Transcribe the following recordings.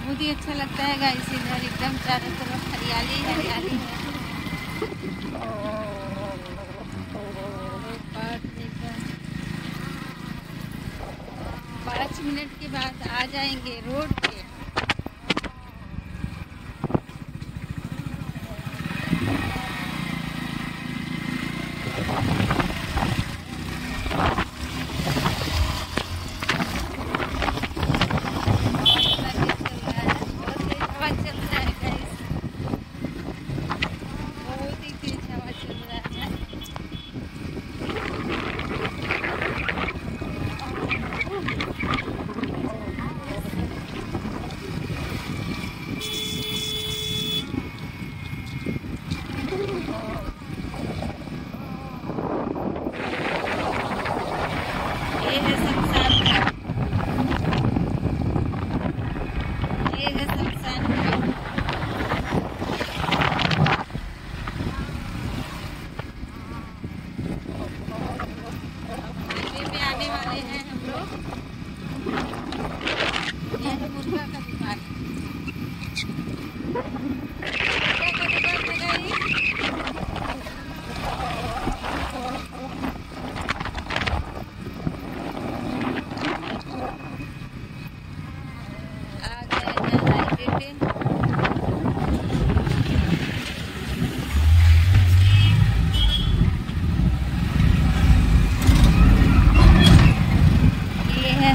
बहुत ही अच्छा लगता है गाइस। इधर एकदम चारों तरफ हरियाली हरियाली है। 5 मिनट के बाद आ जाएंगे रोड पे।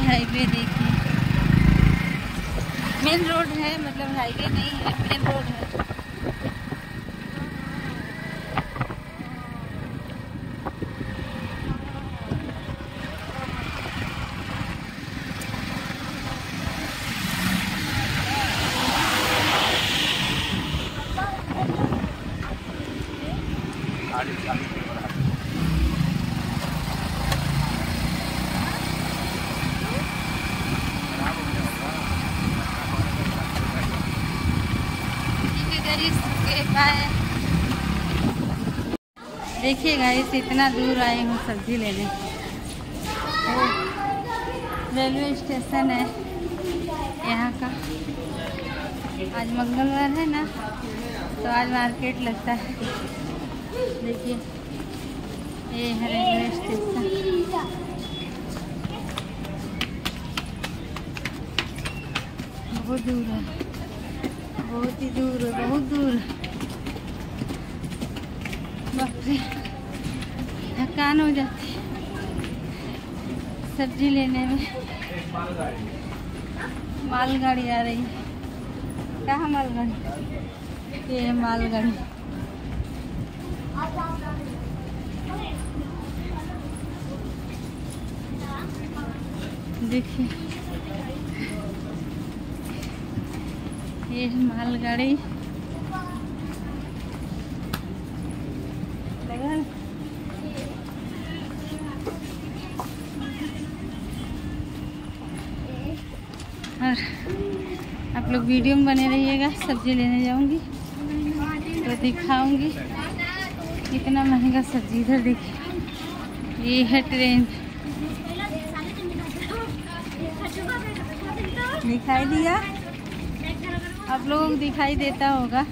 हाईवे देखिए, मेन रोड है, मतलब हाईवे नहीं है, मेन रोड है। देखिए गाइस, इतना दूर आए हूँ सब्जी लेने। रेलवे स्टेशन है यहाँ का। आज मंगलवार है ना, तो आज मार्केट लगता है। देखिए ये है रेलवे स्टेशन। बहुत दूर है, बहुत ही दूर है, बहुत दूर है। बाप रे, थकान हो जाती है सब्जी लेने में। मालगाड़ी आ रही है। कहाँ मालगाड़ी? ये है मालगाड़ी। देखिए ये है मालगाड़ी। और आप लोग वीडियो में बने रहिएगा। सब्जी लेने जाऊंगी तो दिखाऊंगी कितना महंगा सब्जी। इधर देखिए ये है ट्रेन। दिखाई दिया आप लोगों को? दिखाई देता होगा।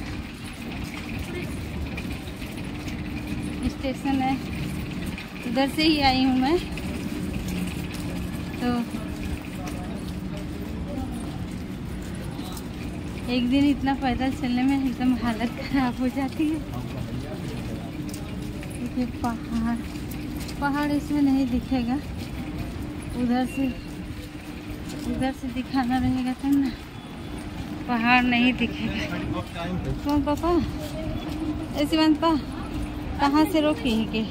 स्टेशन है, उधर से ही आई हूँ मैं। तो एक दिन इतना पैदल चलने में एकदम हालत खराब हो जाती है। देखिए पहाड़, पहाड़ इसमें नहीं दिखेगा, उधर से दिखाना रहेगा तब ना। पहाड़ नहीं दिखेगा। कौन पापा ऐसे बंद पा कहाँ से रोकी है के?